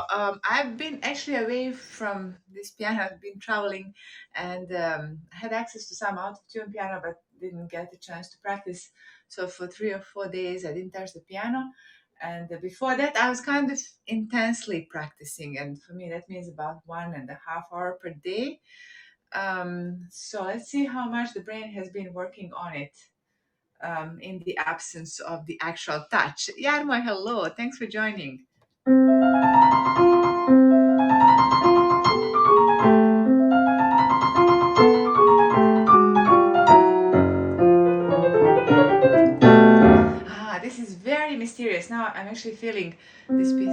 I've been actually away from this piano. I've been traveling and had access to some out-of-tune piano, but didn't get the chance to practice. So for 3 or 4 days, I didn't touch the piano. And before that, I was kind of intensely practicing. And for me, that means about 1.5 hours per day. So let's see how much the brain has been working on it in the absence of the actual touch. Jarmo, hello. Thanks for joining. This is very mysterious. Now I'm actually feeling this piece.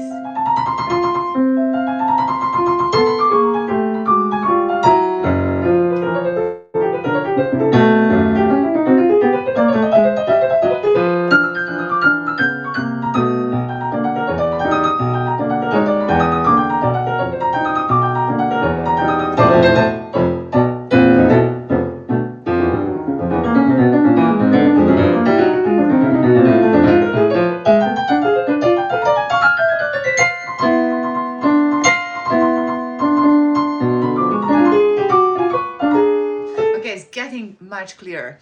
Okay, it's getting much clearer.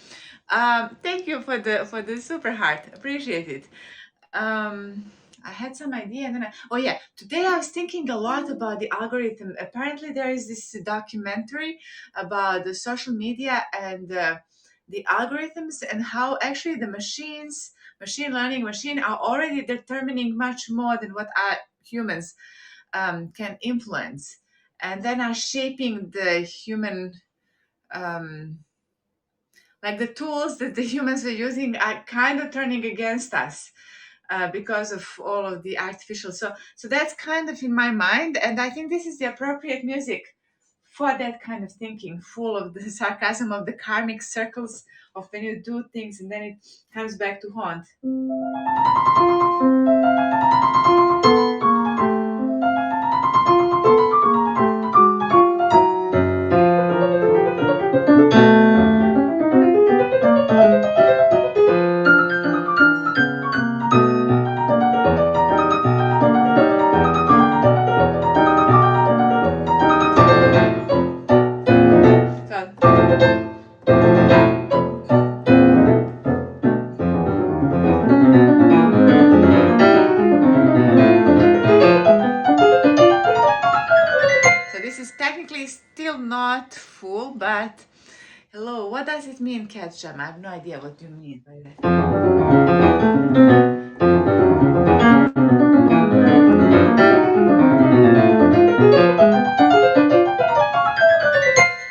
Thank you for the super heart. Appreciate it. I had some idea, and then oh yeah, today I was thinking a lot about the algorithm. Apparently, there is this documentary about the social media and the algorithms and how actually the machine learning machine are already determining much more than what humans can influence, and then are shaping the human. Um, like the tools that the humans are using are kind of turning against us because of all of the artificial. So that's kind of in my mind, and I think this is the appropriate music for that kind of thinking, full of the sarcasm of the karmic circles of when you do things and then it comes back to haunt. So this is technically still not full, but hello, what does it mean, Cat Jam? I have no idea what you mean by that.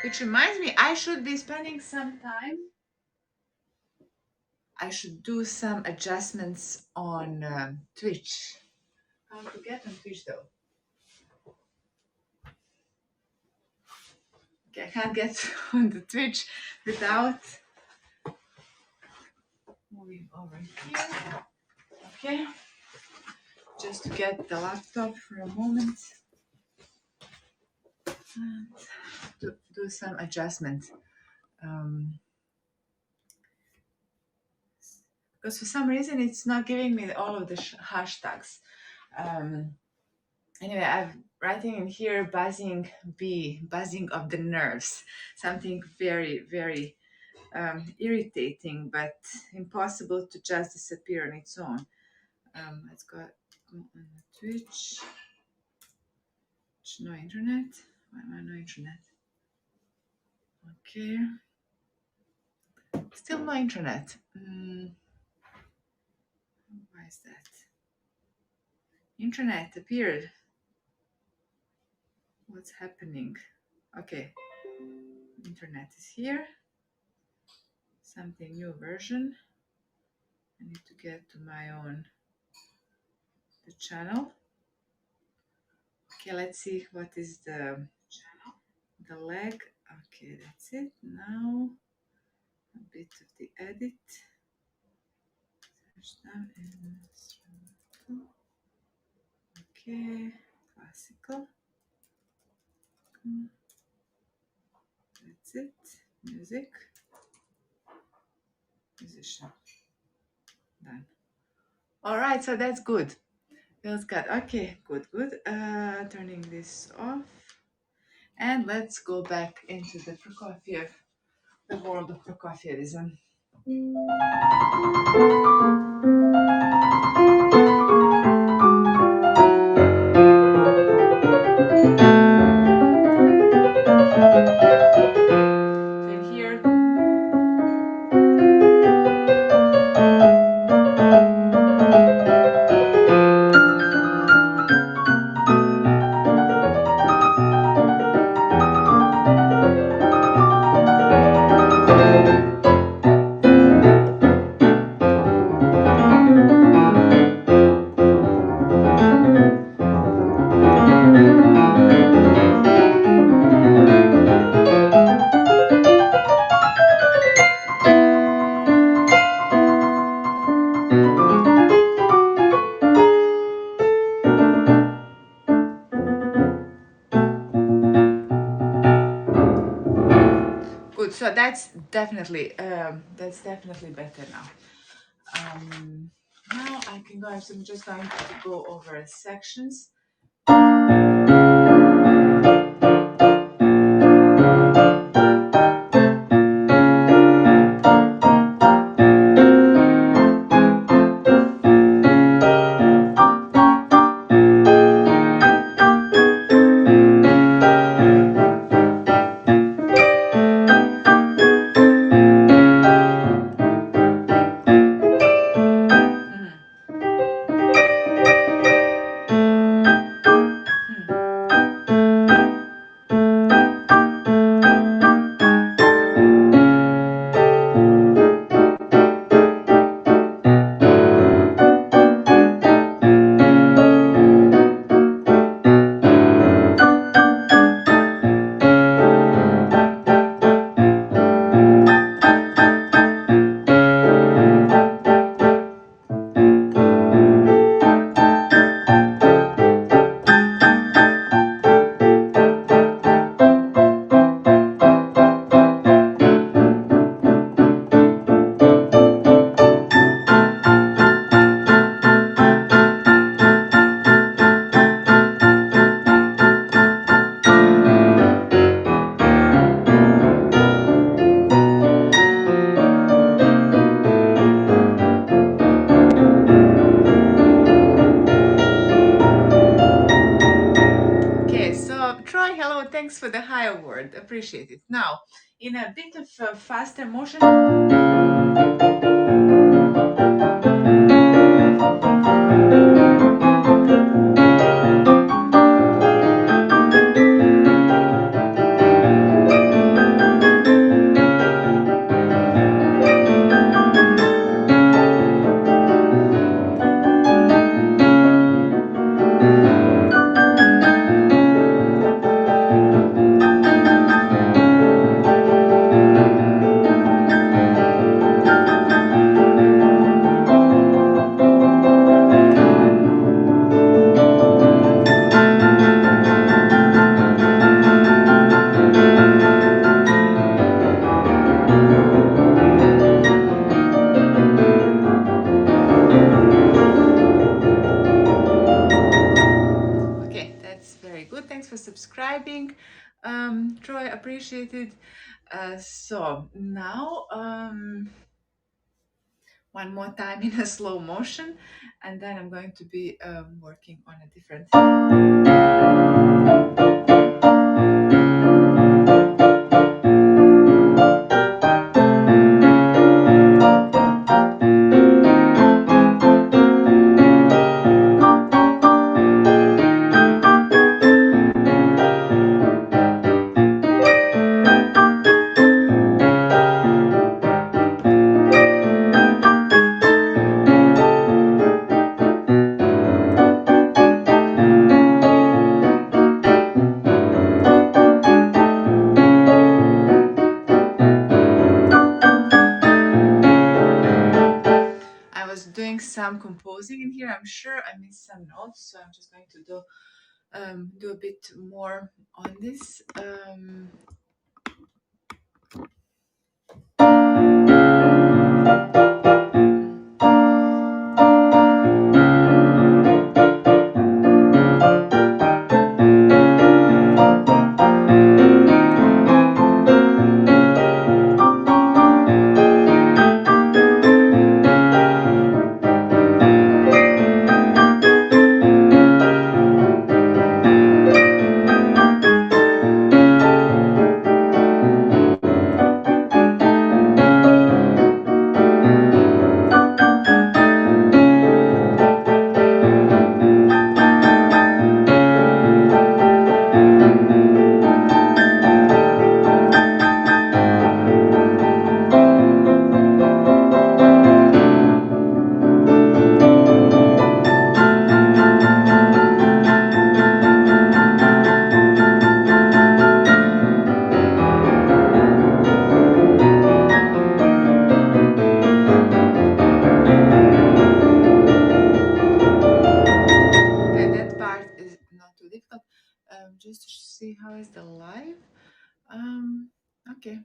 Which reminds me, I should be spending some time. I should do some adjustments on Twitch. How to get on Twitch though? Okay, I can't get on the Twitch without moving over here. Okay, just to get the laptop for a moment and do some adjustment. Because for some reason it's not giving me all of the hashtags. Anyway, I'm writing in here buzzing buzzing of the nerves, something very, very irritating, but impossible to just disappear on its own. Let's go on Twitch. No internet. Why am I no internet? Okay. Still no internet. Why is that? Internet appeared. What's happening? Okay. Internet is here. Something new version. I need to get to my own the channel. Okay, let's see what is the channel. The lag. Okay, that's it. Now a bit of the edit. Search down instrumental. Okay, classical. That's it. Music. Musician. Done. All right, so that's good. Feels good. Okay, good, good. Turning this off. And let's go back into the Prokofiev, the world of Prokofievism. And here. Good. So that's definitely better now. Now I can go. I'm just going to go over sections. Troy, hello, thanks for the high award. Appreciate it. Now, in a bit of faster motion. Okay, that's very good. Thanks for subscribing, Troy. Appreciate it. So now, one more time in a slow motion, and then I'm going to be working on a different. I was doing some composing in here. I'm sure I missed some notes, so I'm just going to do a bit more on this. is the live? Okay.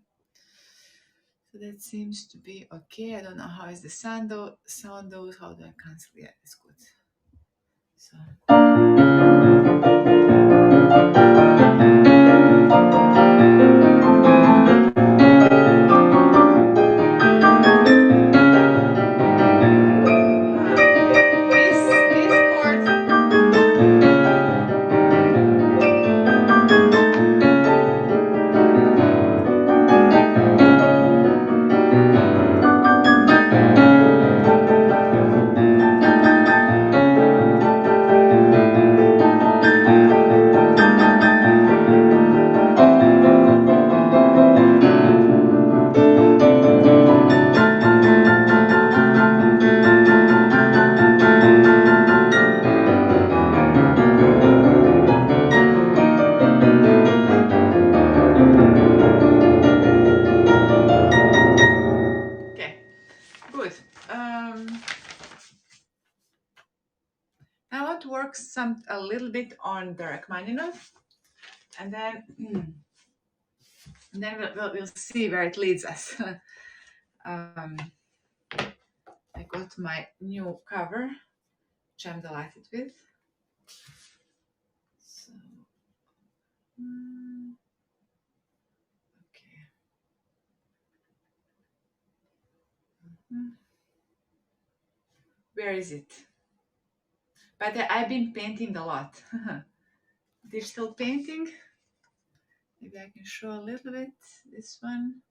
So that seems to be okay. I don't know how is the sound though. How do I cancel? Yeah, it's good. So this chord. Okay, good. I want to work a little bit on the Rachmaninoff, and then we'll see where it leads us. um, I got my new cover, which I'm delighted with. So, okay. Where is it? But I've been painting a lot. Digital painting. Maybe I can show a little bit. This one.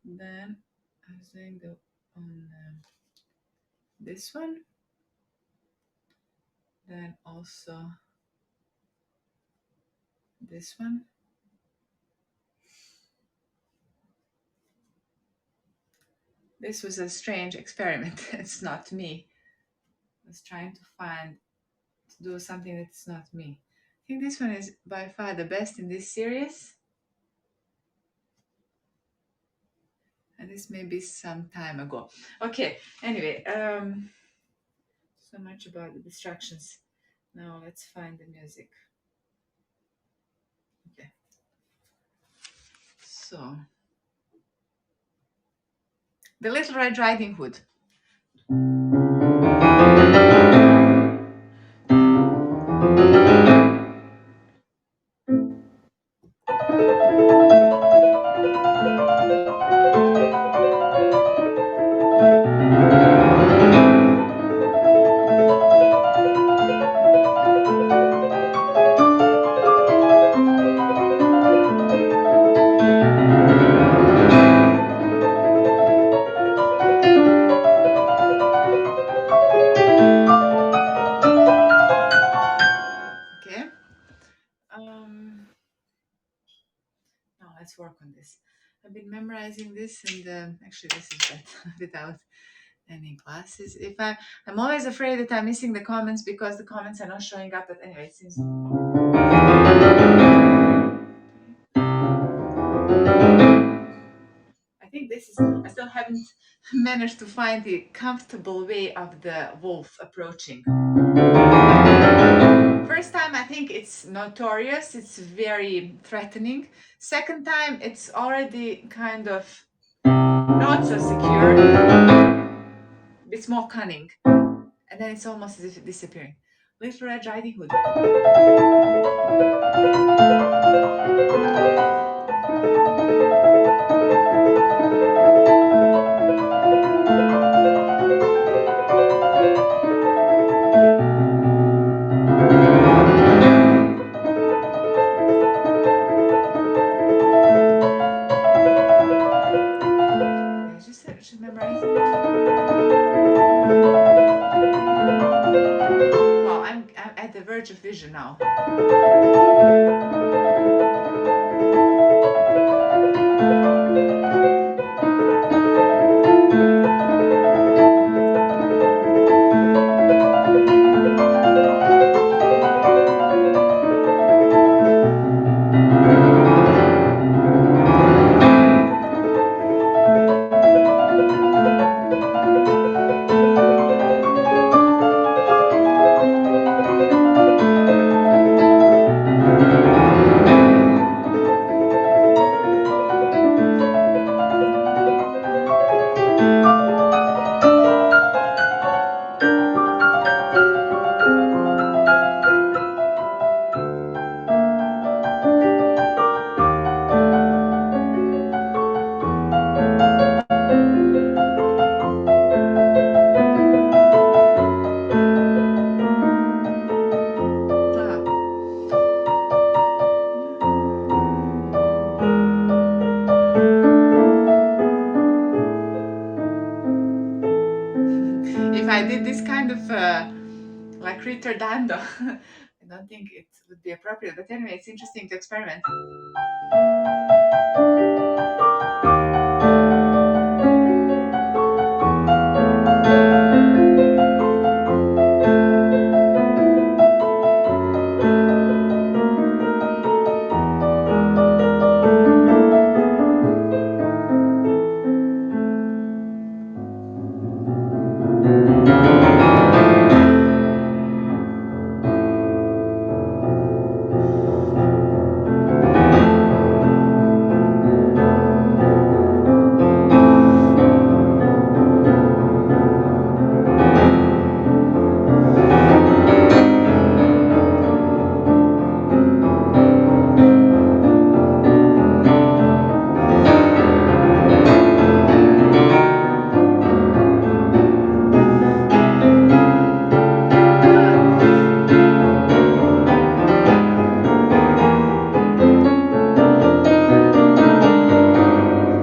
Then I was doing the on this one. Then also this one. This was a strange experiment. It's not me. I was trying to do something that's not me. I think this one is by far the best in this series. And this may be some time ago. Okay, anyway, so much about the distractions. Now let's find the music. Okay. So, The Little Red Riding Hood. Okay. Now let's work on this. I've been memorizing this, and actually, this is that without any glasses. I'm always afraid that I'm missing the comments because the comments are not showing up. But anyway, it seems. I think this is. I still haven't managed to find the comfortable way of the wolf approaching. First time, I think it's notorious. It's very threatening. Second time, it's already kind of not so secure. It's more cunning. And then it's almost as if it's disappearing. Little Red Riding Hood. I just memorize. Wow, I'm at the verge of vision now. I did this kind of like ritardando, I don't think it would be appropriate. But anyway, it's interesting to experiment.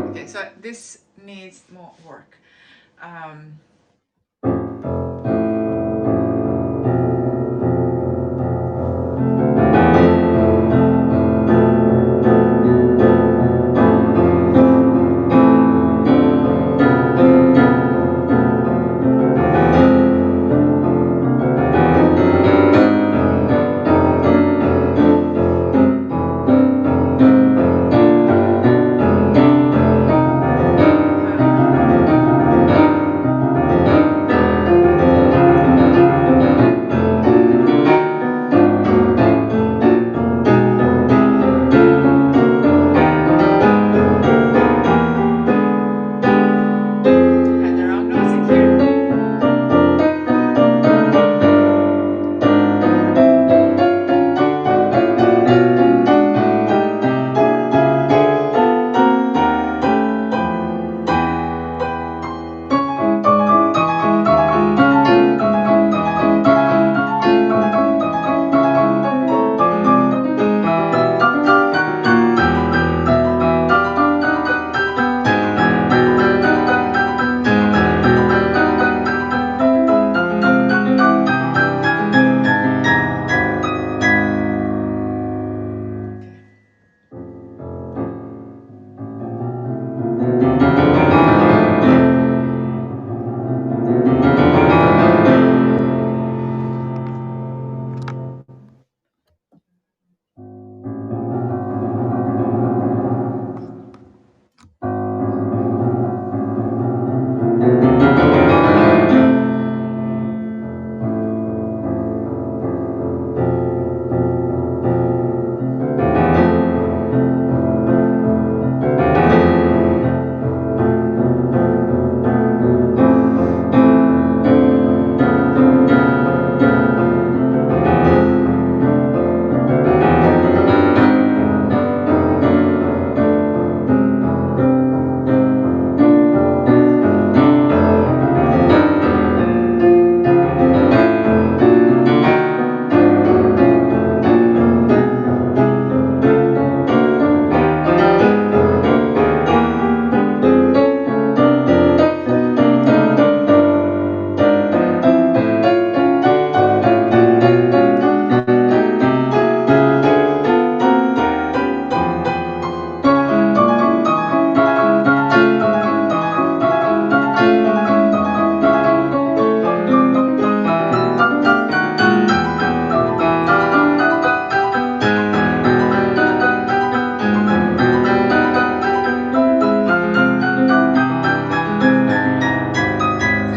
Okay, so this needs more work. Um, had the wrong notes in here.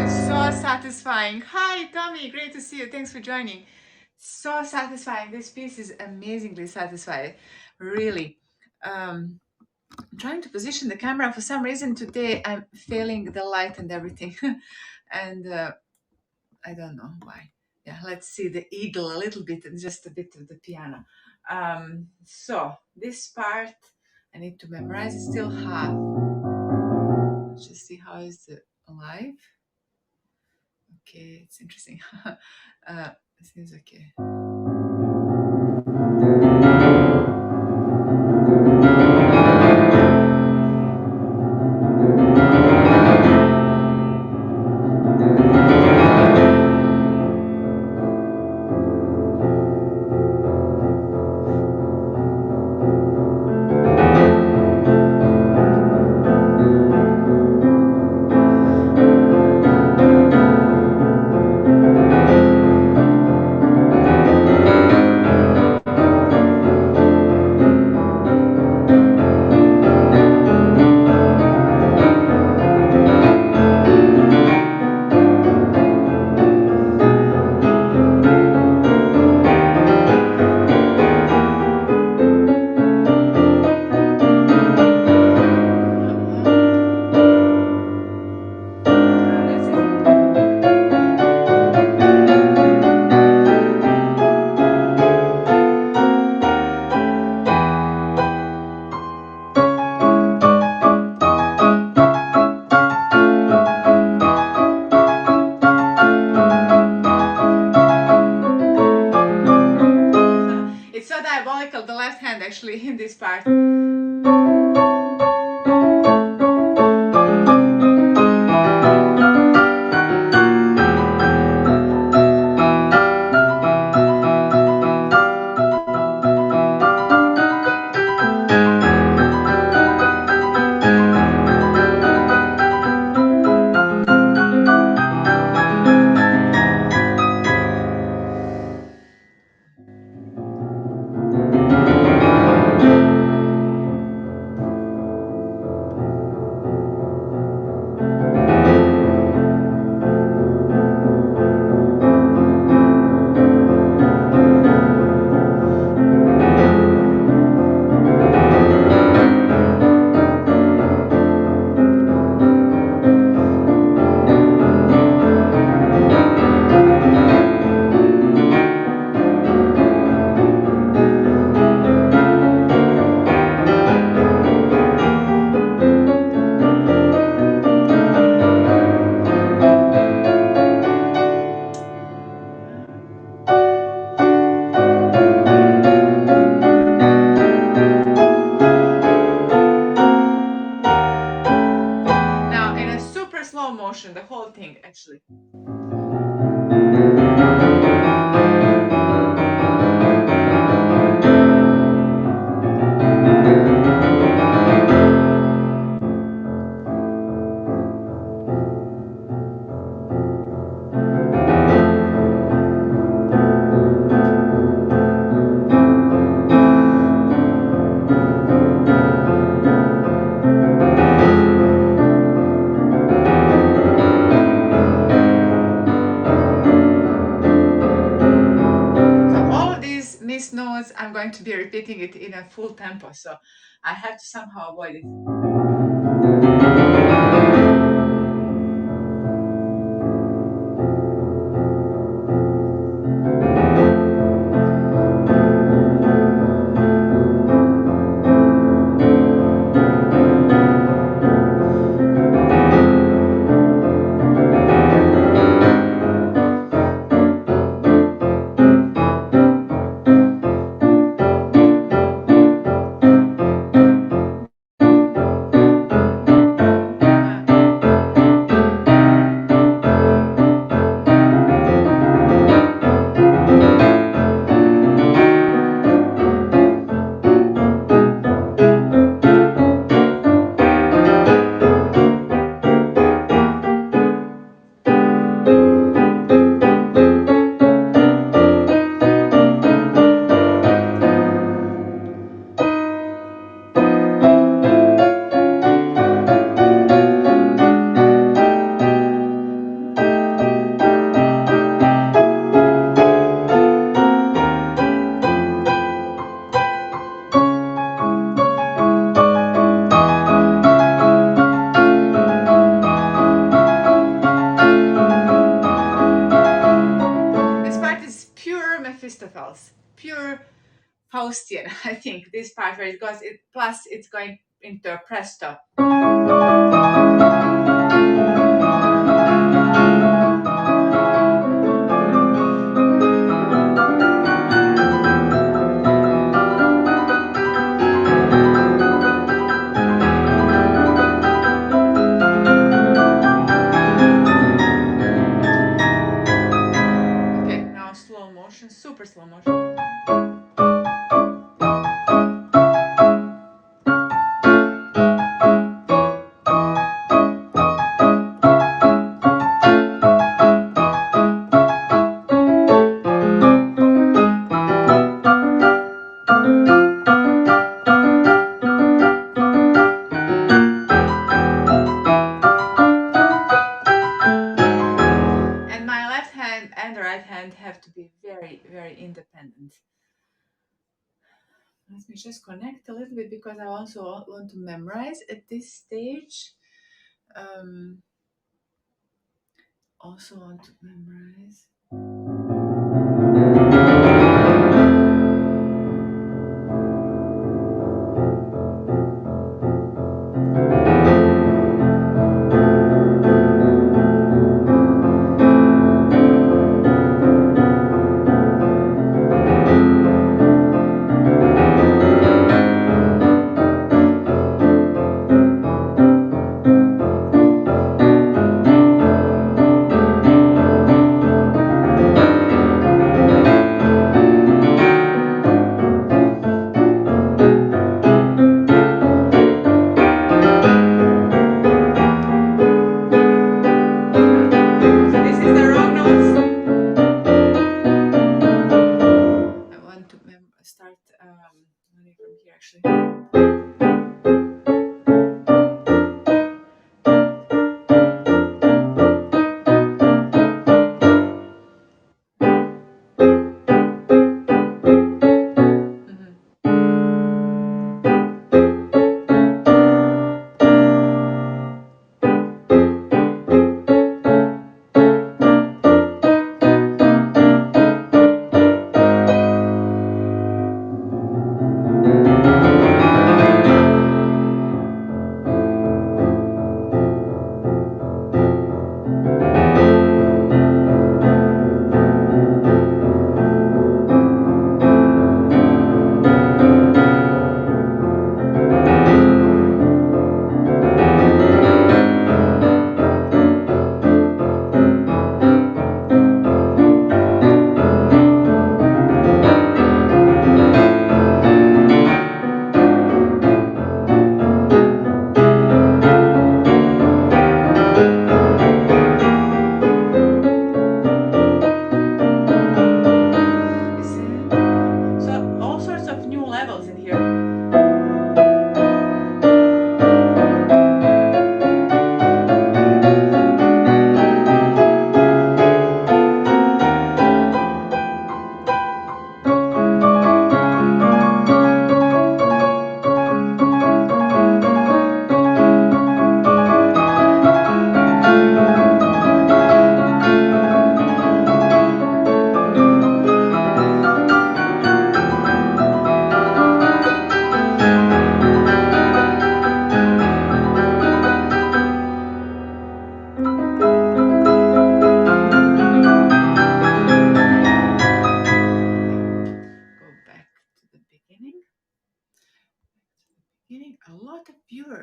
It's so satisfying. Hi, Tommy. Great to see you. Thanks for joining. So satisfying. This piece is amazingly satisfying. Really. I'm trying to position the camera. For some reason today, I'm failing the light and everything. And I don't know why. Yeah, let's see the eagle a little bit and just a bit of the piano. So this part I need to memorize. It's still half. Let's just see how is it alive. Okay, it's interesting. It seems okay. part. Now in a super slow motion, the whole thing actually. So all of these missed notes, I'm going to be repeating it in a full tempo. So I have to somehow avoid it. This part is pure Mephistopheles, pure Faustian, I think. This part where it goes, plus it's going into a presto. Okay, now slow motion, super slow motion. And my left hand and the right hand have to be very, very independent. Let me just connect a little bit because I also want to memorize at this stage. Also want to memorize.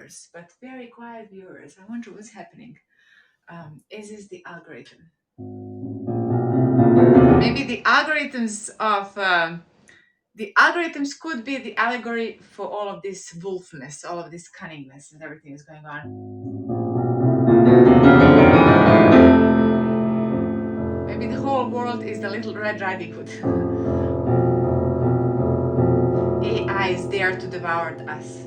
viewers, but very quiet viewers. I wonder what's happening. Is this the algorithm? Maybe the algorithms could be the allegory for all of this wolfness, all of this cunningness, and everything is going on. Maybe the whole world is the Little Red Riding Hood. AI is there to devour us.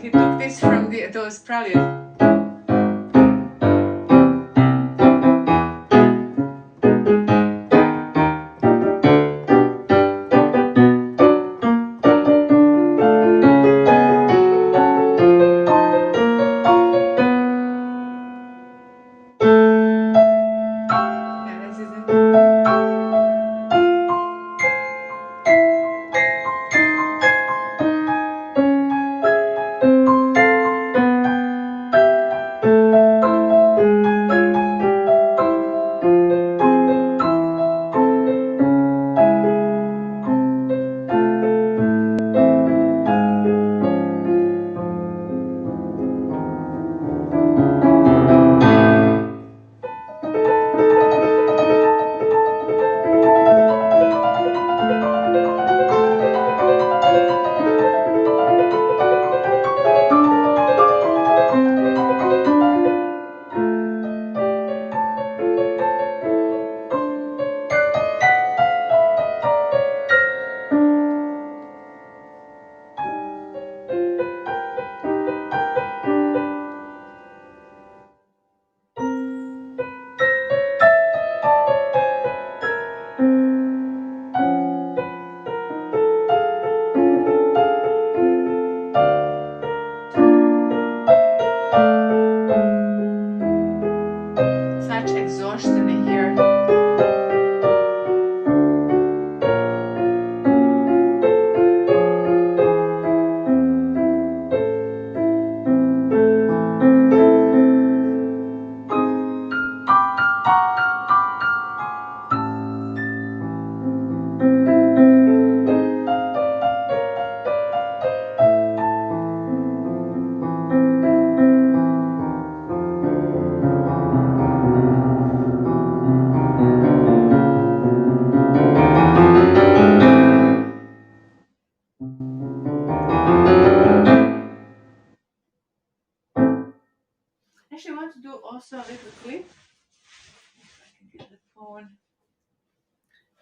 he took this from those preludes. Yeah, this is it. Such exhaustion in here. Actually, I want to do also a little clip. If I can get the phone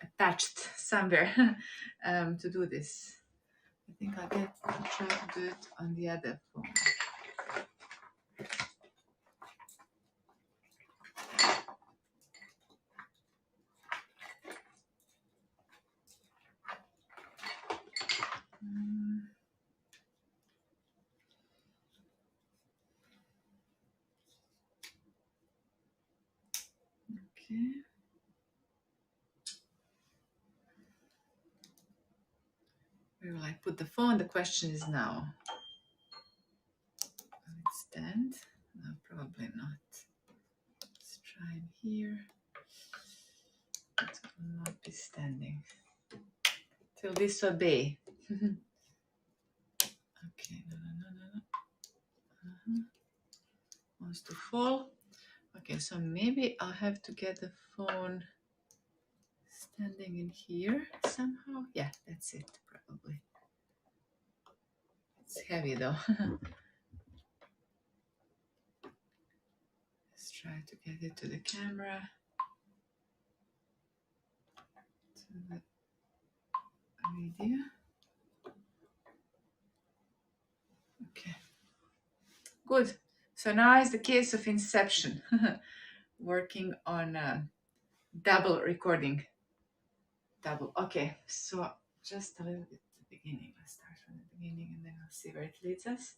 attached somewhere to do this. I think I'll try to do it on the other phone. Okay. Where will I put the phone? The question is now. Will it stand? No, probably not. Let's try in here. It will not be standing. Till disobey. Okay, no. Wants to fall. Okay, so maybe I'll have to get the phone standing in here somehow. Yeah, that's it, probably. It's heavy though. Let's try to get it to the camera. To the video. Okay. Good. So now is the case of Inception. Working on double recording. Double. Okay. So just a little bit at the beginning. Let's start from the beginning and then we'll see where it leads us.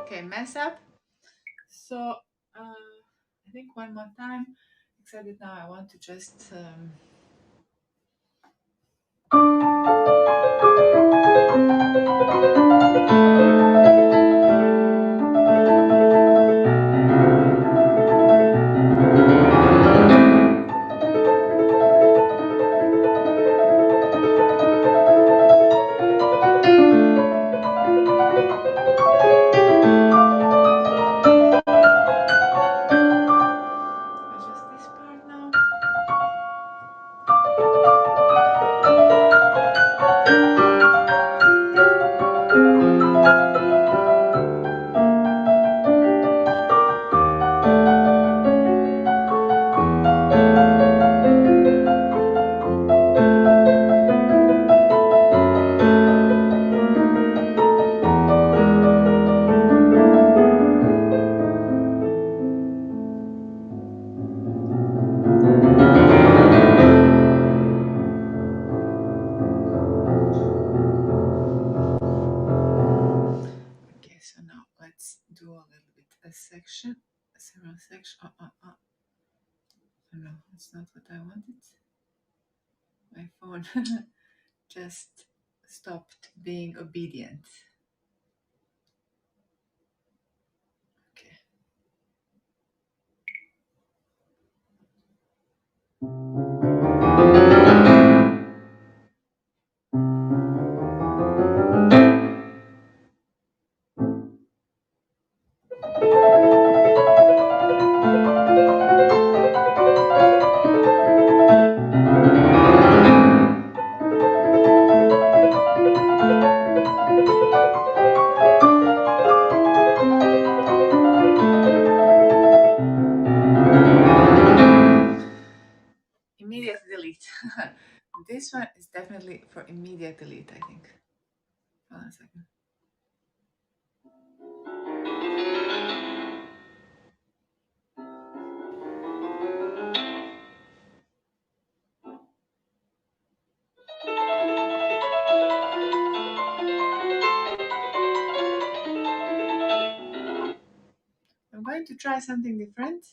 Okay, mess up. So I think one more time, except that now I want to just Okay, so now let's do a little bit a section, several section. Oh no, that's not what I wanted. My phone just stopped being obedient. Okay. Immediate delete. This one is definitely for immediate delete, I think. Hold on a second. I'm going to try something different.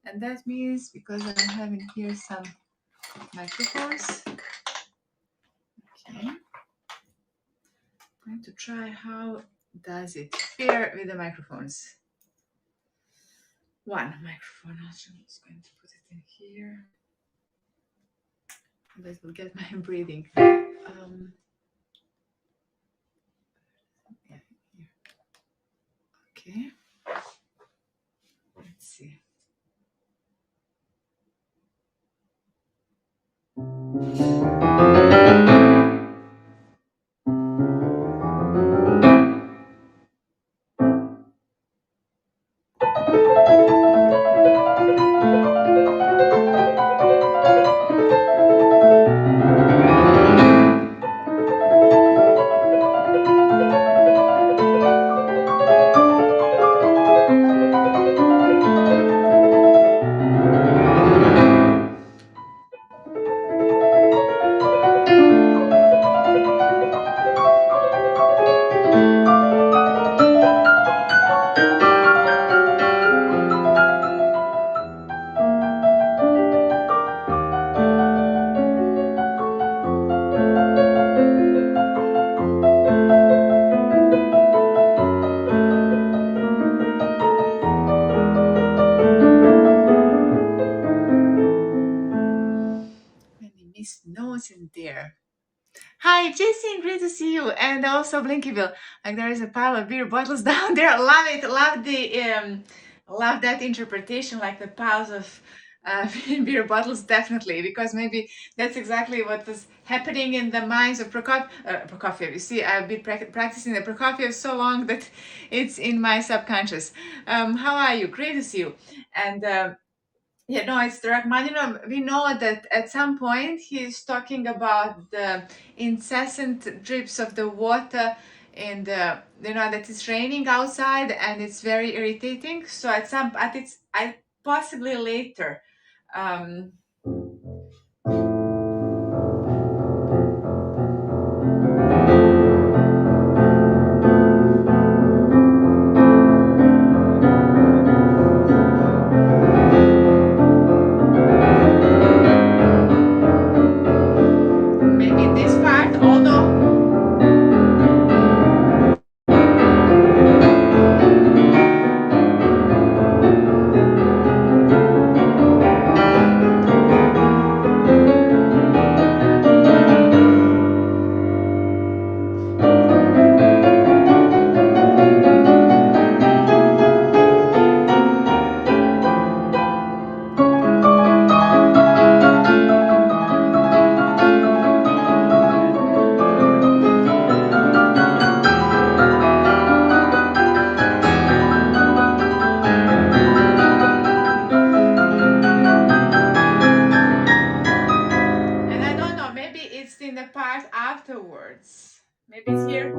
And that means, because I'm having here some microphones, okay, I'm going to try how does it fare with the microphones. One microphone, I'm just going to put it in here. That will get my breathing. Yeah, here. Okay. Let's see. Many missed notes in there. Hi, Jason, great to see you. And also Blinkyville. Like there is a pile of beer bottles down there. Love it. Love that interpretation, like the piles of beer bottles, definitely, because maybe that's exactly what was happening in the minds of Prokofiev. You see, I've been practicing the Prokofiev so long that it's in my subconscious. How are you? Great to see you. And yeah, no, it's the Rachmaninoff. We know that at some point he's talking about the incessant drips of the water and that it's raining outside and it's very irritating. So I possibly later. Um, Maybe this part, although the part afterwards. Maybe it's here.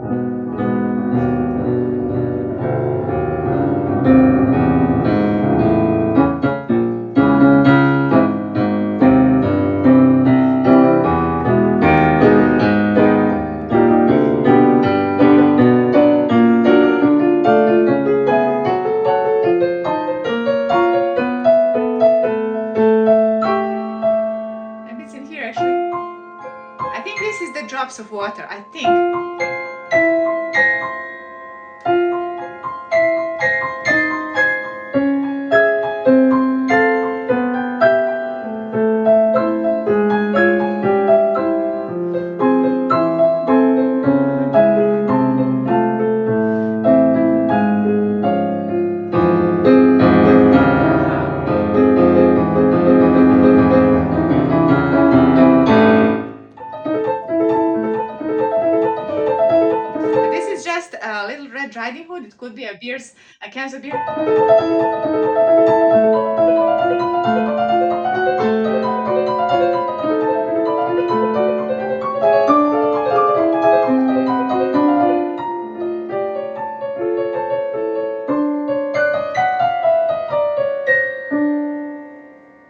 Maybe it's in here actually. I think this is the drops of water. I think. This is just a little Red Riding Hood. It could be a can of beer.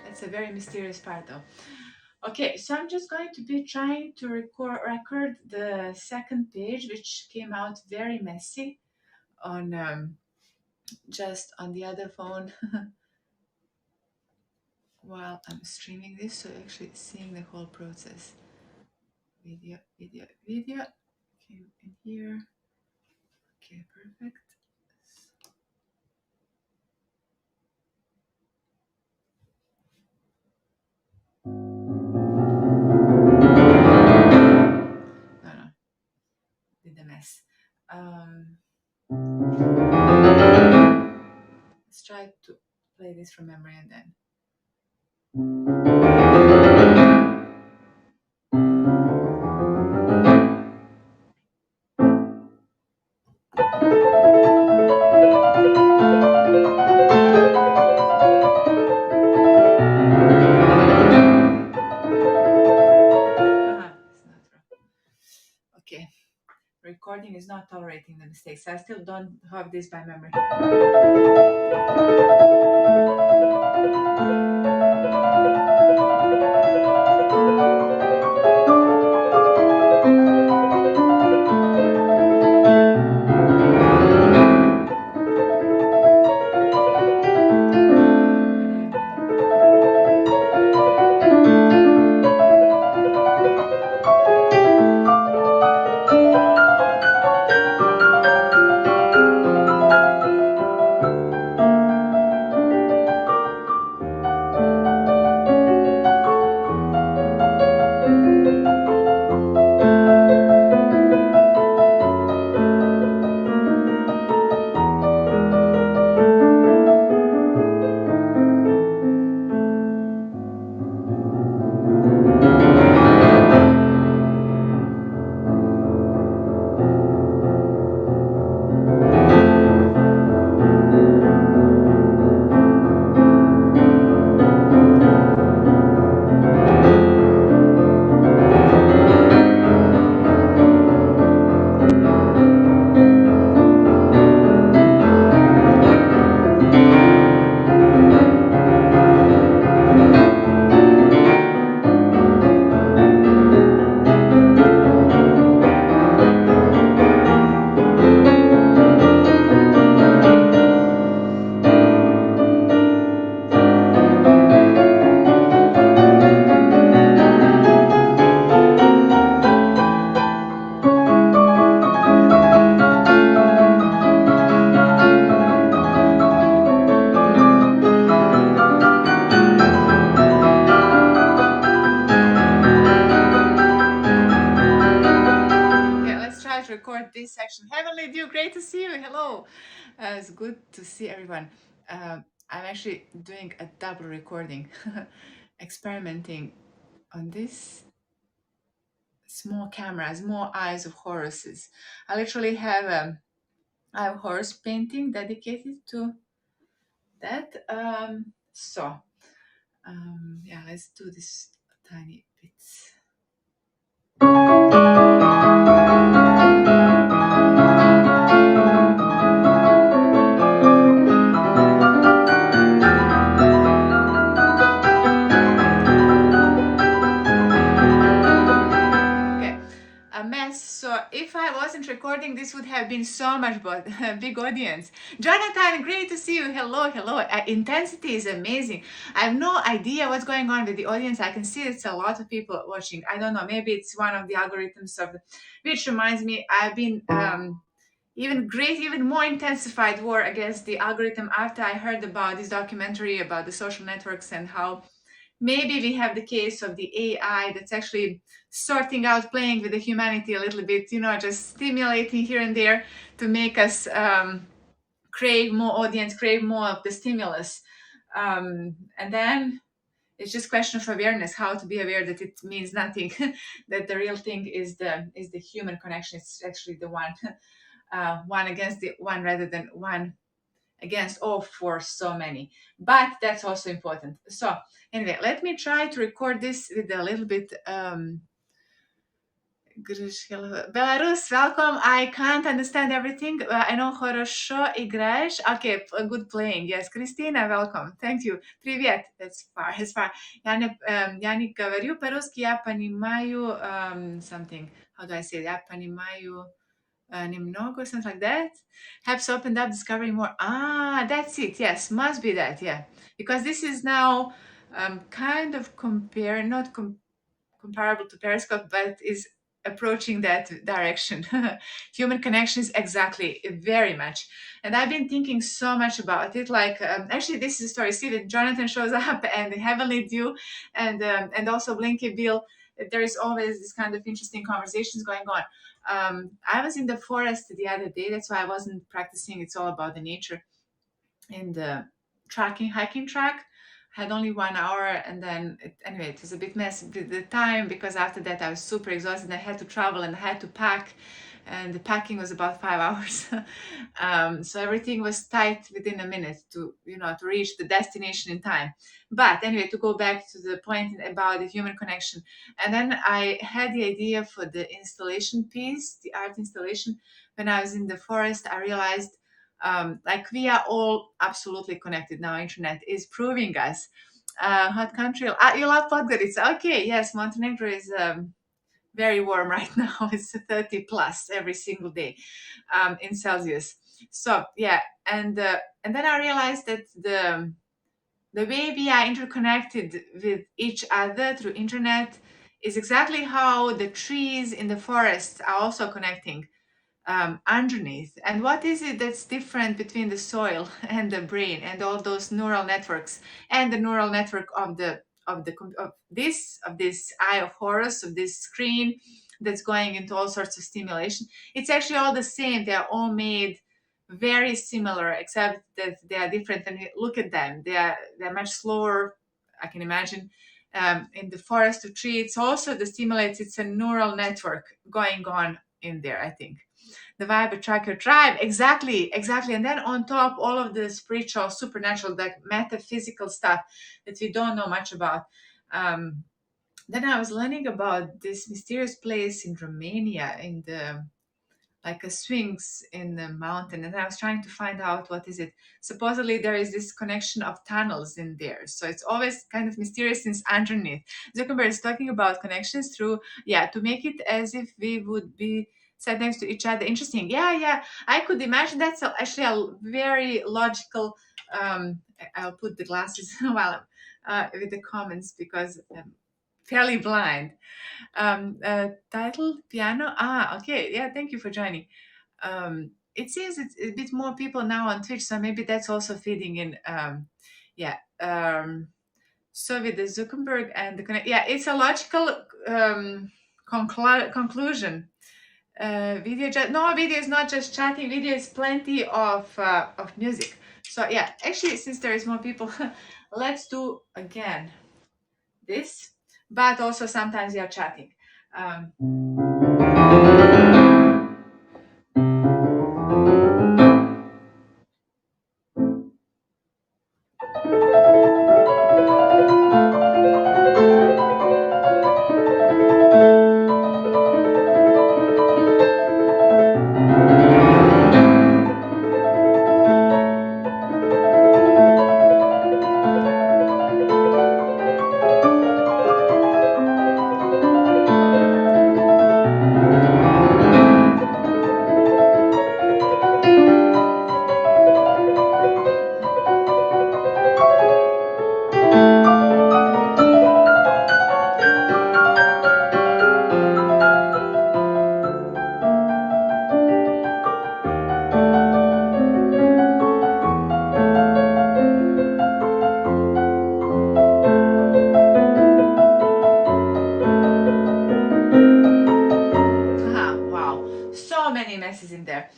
It's a very mysterious part though. Okay, so I'm just going to be trying to record the second page, which came out very messy on just on the other phone while I'm streaming this, so actually seeing the whole process. Video, video, video. Okay, in here. Okay, perfect. No, no, did a mess. Let's try to play this from memory and then. It's not wrong. Okay, recording is not tolerating the mistakes. I still don't have this by memory. Record this section. Heavenly Dew, great to see you. Hello. It's good to see everyone. I'm actually doing a double recording, experimenting on this small camera, small eyes of Horuses. I literally have I have horse painting dedicated to that. Yeah, let's do this tiny bits. So if I wasn't recording, this would have been so much but big audience. Jonathan, great to see you. Hello, hello. Intensity is amazing. I have no idea what's going on with the audience. I can see it's a lot of people watching. I don't know. Maybe it's one of the algorithms of, which reminds me, I've been even more intensified war against the algorithm after I heard about this documentary about the social networks and how maybe we have the case of the AI that's actually sorting out, playing with the humanity a little bit, just stimulating here and there to make us crave more audience, crave more of the stimulus. And then it's just question of awareness, how to be aware that it means nothing, that the real thing is the human connection. It's actually the one, one against the one rather than one against all for so many, but that's also important. So anyway, let me try to record this with a little bit Belarus, welcome. I can't understand everything. I know хорошо играешь. Okay, good playing. Yes, Christina, welcome. Thank you. Привет. That's far. It's far. Я не говорю по-русски, я понимаю something. How do I say? Я понимаю немного, something like that. Has opened up discovering more. Ah, that's it. Yes, must be that. Yeah, because this is now kind of not comparable to Periscope, but is approaching that direction. Human connections, exactly, very much. And I've been thinking so much about it. Like, actually, this is a story. See that Jonathan shows up and the Heavenly Dew, and also Blinky Bill. There is always this kind of interesting conversations going on. I was in the forest the other day. That's why I wasn't practicing. It's all about the nature in the hiking track. Had only 1 hour, and then anyway, it was a bit messy the time, because after that I was super exhausted. I had to travel and I had to pack, and the packing was about 5 hours. So everything was tight within a minute to reach the destination in time. But anyway, to go back to the point about the human connection, and then I had the idea for the installation piece, the art installation. When I was in the forest, I realized like we are all absolutely connected now. Internet is proving us. Hot country. You love Podgorica. Okay, yes, Montenegro is very warm right now. It's 30 plus every single day in Celsius. So yeah, and then I realized that the way we are interconnected with each other through internet is exactly how the trees in the forest are also connecting underneath. And what is it that's different between the soil and the brain and all those neural networks and the neural network of this eye of Horus, of this screen that's going into all sorts of stimulation? It's actually all the same. They are all made very similar, except that they are different. And look at them; they're much slower. I can imagine. In the forest of tree, it's also the stimulates. It's a neural network going on in there, I think. The vibe attract your tribe, exactly. And then on top, all of the spiritual, supernatural, that metaphysical stuff that we don't know much about. Then I was learning about this mysterious place in Romania, in the like a sphinx in the mountain, and I was trying to find out what is it. Supposedly there is this connection of tunnels in there, so it's always kind of mysterious since underneath. Zuckerberg is talking about connections through, yeah, to make it as if we would be sat next to each other. Interesting. Yeah, I could imagine that's actually a very logical. I'll put the glasses while with the comments, because I'm fairly blind. Title piano. Okay. Yeah, thank you for joining. It seems it's a bit more people now on Twitch, so maybe that's also feeding in. Yeah. So with the Zuckerberg and the connect, yeah, it's a logical conclusion. Video is not just chatting. Video is plenty of music. So yeah, actually, since there is more people, let's do again this, but also sometimes we are chatting. Um, there.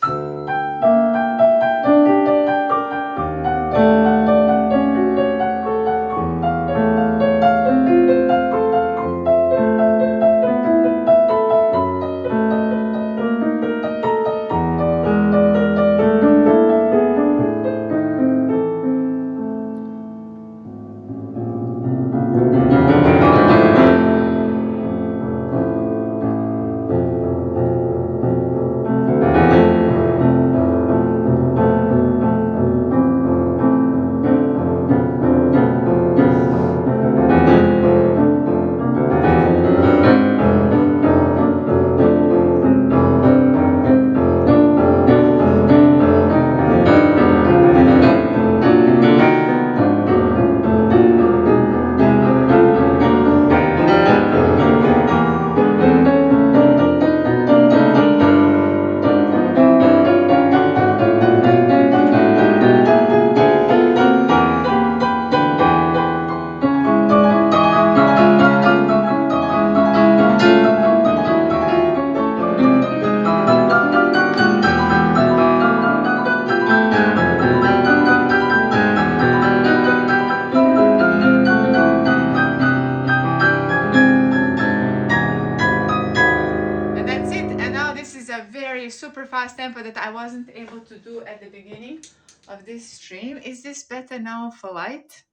And that's it. And now this is a very super fast tempo that I wasn't able to do at the beginning of this stream. Is this better now for light?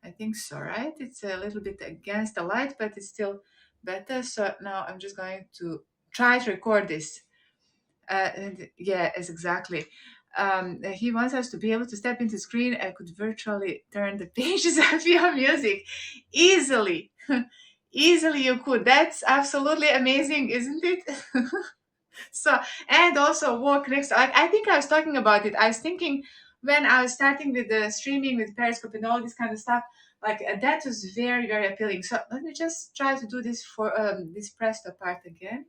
I think so, right? It's a little bit against the light, but it's still better. So now I'm just going to try to record this. And yeah, yes, exactly. He wants us to be able to step into screen. I could virtually turn the pages of your music easily. Easily you could. That's absolutely amazing, isn't it? So, and also walk next. I think I was talking about it. I was thinking when I was starting with the streaming with Periscope and all this kind of stuff, like that was very, very appealing. So let me just try to do this for this presto part again.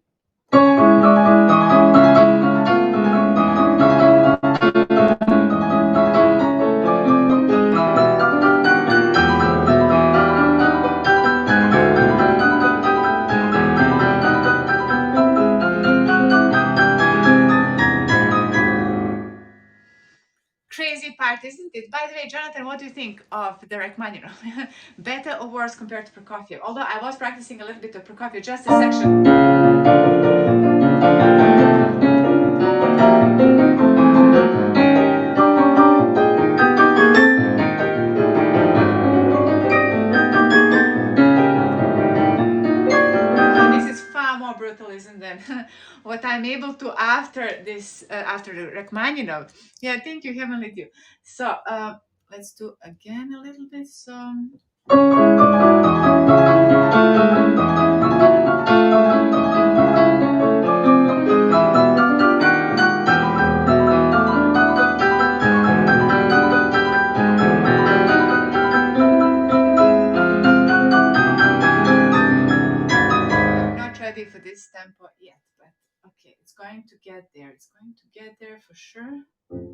Crazy part, isn't it? By the way, Jonathan, what do you think of the Rachmaninoff? Better or worse compared to Prokofiev? Although I was practicing a little bit of Prokofiev, just a section. This is far more brutalism than what I'm able to after this, after the Rachmaninoff. Yeah, thank you, Heavenly Dew. So let's do again a little bit. So. I'm not ready for this tempo yet, but okay, it's going to get there. It's going to get there for sure. Okay.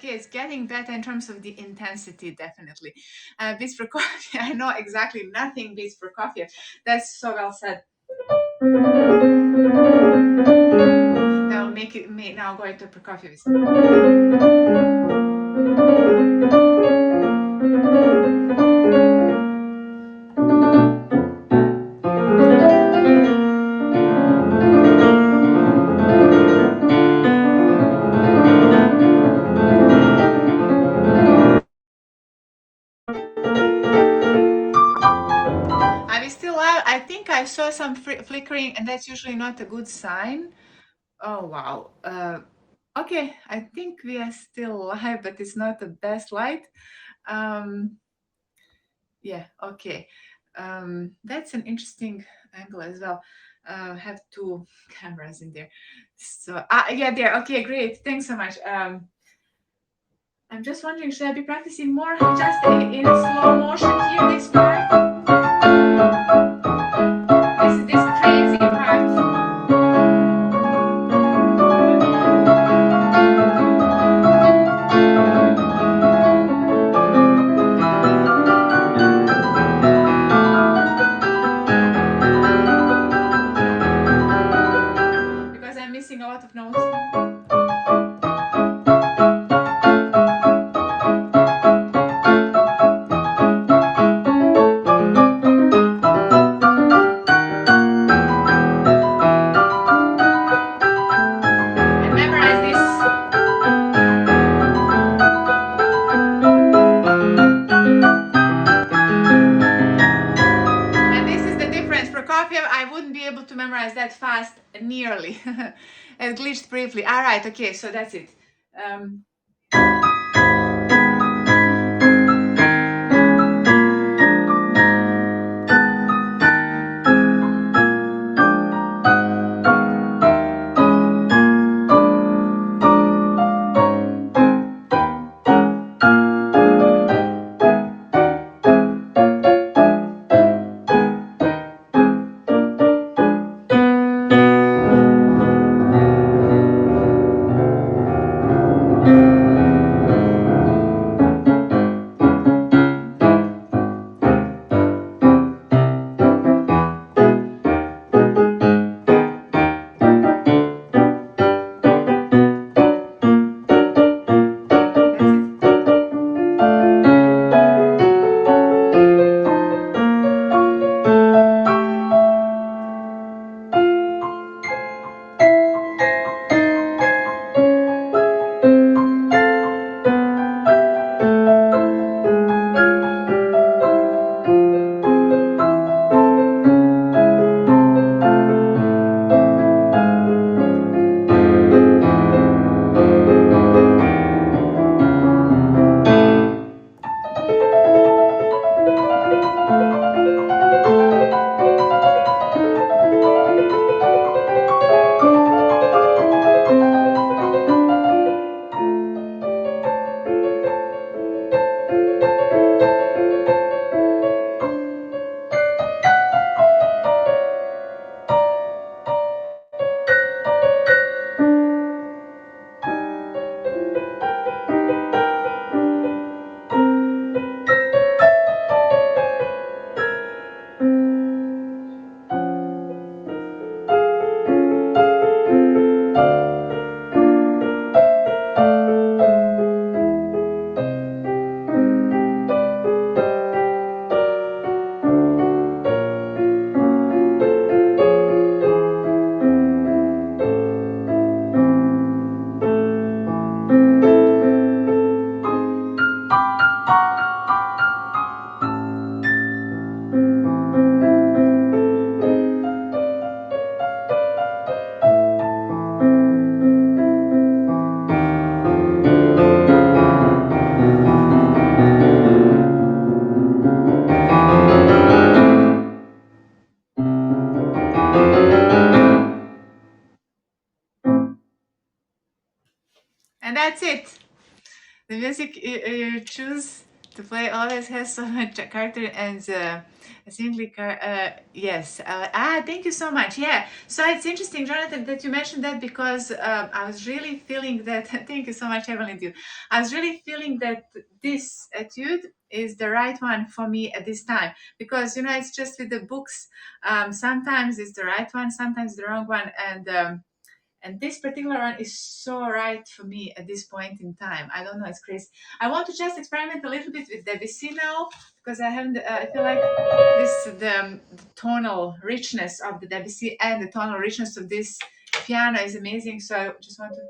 It's getting better in terms of the intensity, definitely. Beats Prokofiev, I know exactly nothing beats Prokofiev. That's so well said. Now make it now going to Prokofiev. Are we still live? I think I saw some flickering, and that's usually not a good sign. Oh, wow. Okay, I think we are still live, but it's not the best light. Um, yeah, okay. That's an interesting angle as well. Have two cameras in there. So, yeah, there. Okay, great. Thanks so much. I'm just wondering, should I be practicing more just in a slow motion here, this part? This is this crazy part. Because I'm missing a lot of notes. And memorize this. And this is the difference. Prokofiev, I wouldn't be able to memorize that fast nearly. It glitched briefly. All right, okay, so that's it. Um, that's it. And that's it. The music you choose to play always has so much character and simply yes. Thank you so much. Yeah, so it's interesting, Jonathan, that you mentioned that because I was really feeling that. Thank you so much, Evelyn. Too. I was really feeling that this etude is the right one for me at this time because it's just with the books. Sometimes it's the right one, sometimes the wrong one, and And this particular one is so right for me at this point in time. I don't know, it's crazy. I want to just experiment a little bit with Debussy now, because I haven't. I feel like the tonal richness of the Debussy and the tonal richness of this piano is amazing. So I just want to.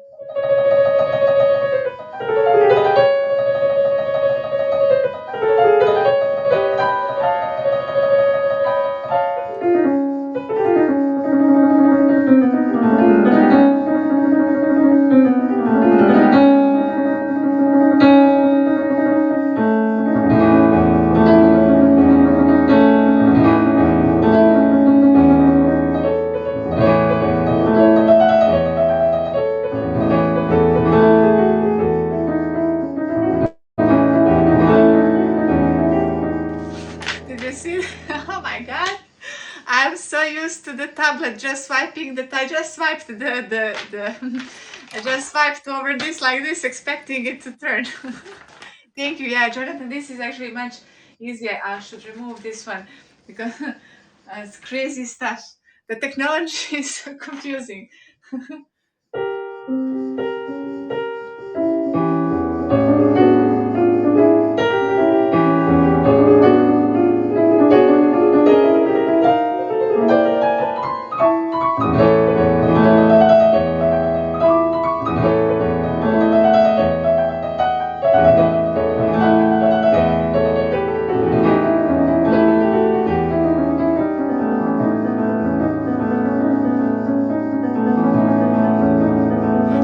Did you see? Oh my god! I'm so used to the tablet just swiping that I just swiped the I just swiped over this like this, expecting it to turn. Thank you. Yeah, Jonathan, this is actually much easier. I should remove this one because it's crazy stuff. The technology is so confusing.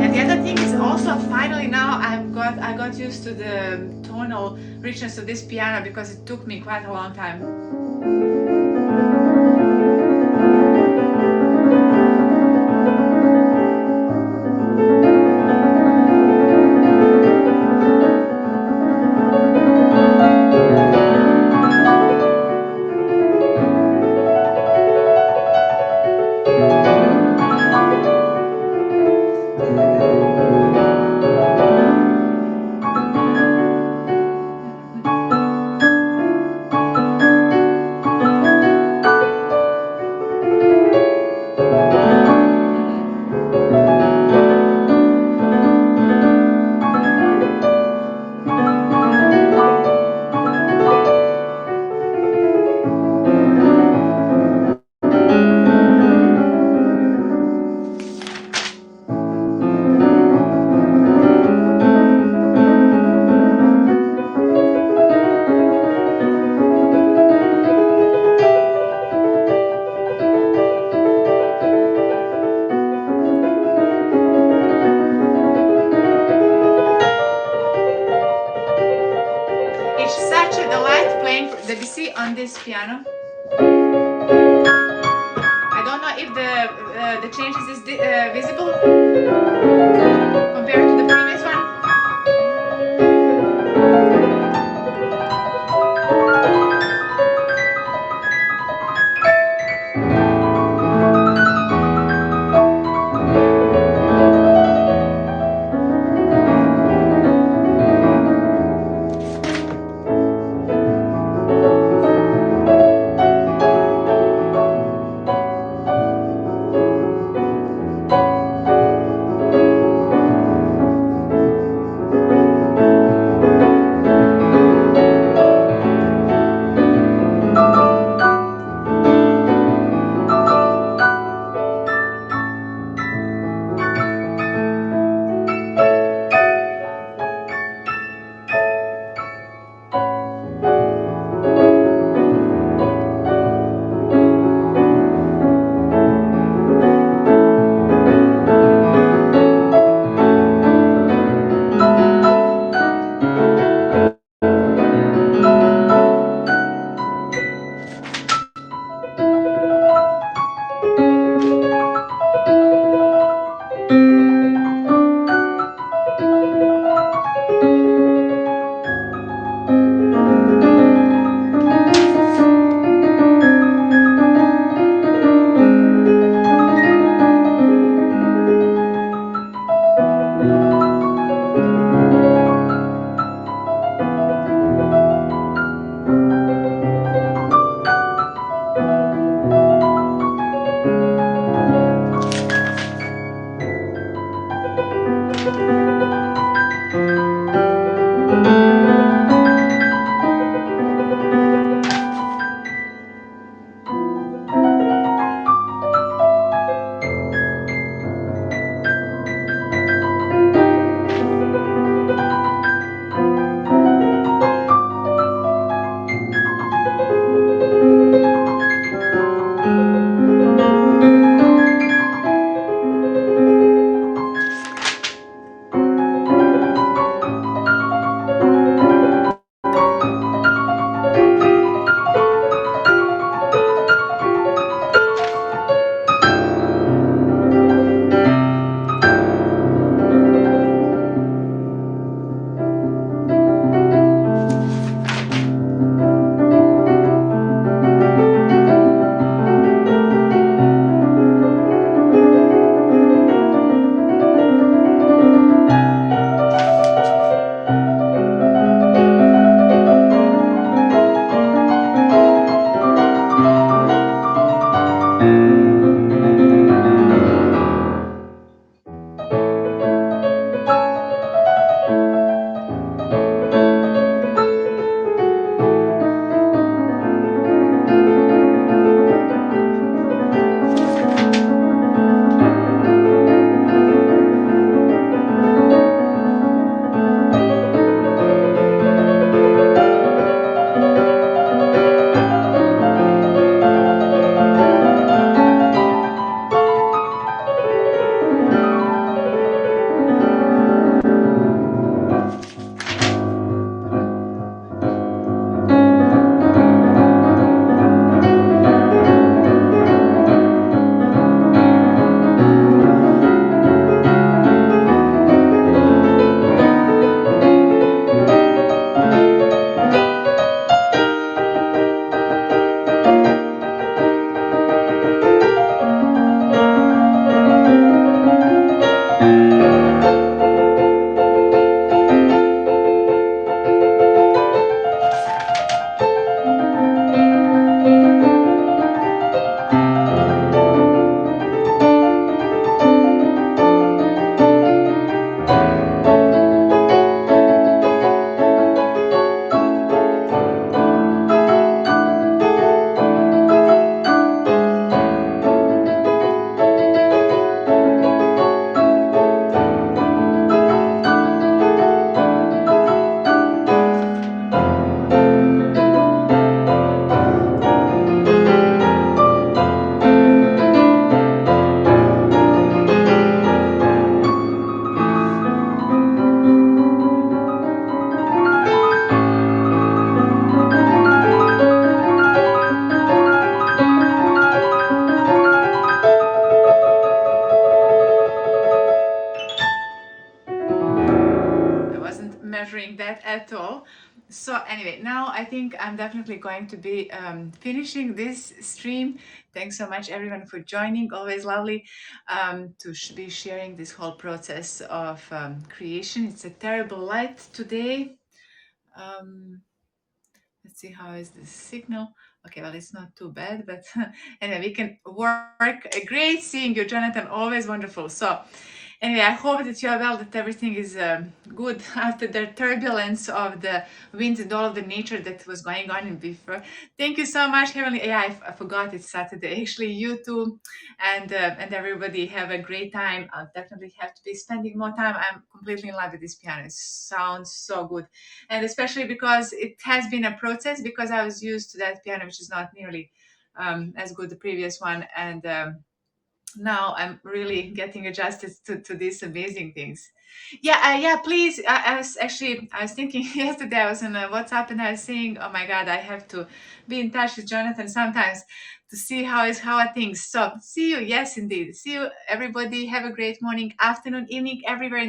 And the other thing is also finally now I got used to the tonal richness of this piano because it took me quite a long time. It's such a delight playing Debussy on this piano. I don't know if the changes is visible compared to the previous one. I wasn't measuring that at all. So anyway, now I think I'm definitely going to be finishing this stream. Thanks so much everyone for joining. Always lovely to be sharing this whole process of creation. It's a terrible light today. Um, let's see how is the signal. Okay, well, it's not too bad, but anyway, we can work. Great seeing you, Jonathan. Always wonderful. So anyway, I hope that you are well, that everything is good after the turbulence of the winds and all of the nature that was going on in before. Thank you so much, Heavenly. Yeah, I forgot it's Saturday. Actually, you too, and everybody have a great time. I'll definitely have to be spending more time. I'm completely in love with this piano. It sounds so good, and especially because it has been a process. Because I was used to that piano, which is not nearly as good the previous one, and now I'm really getting adjusted to these amazing things. Yeah, yeah. Please, I was thinking yesterday. I was on WhatsApp and I was saying, "Oh my God, I have to be in touch with Jonathan sometimes to see how are things." So, see you. Yes, indeed. See you, everybody. Have a great morning, afternoon, evening, everywhere in the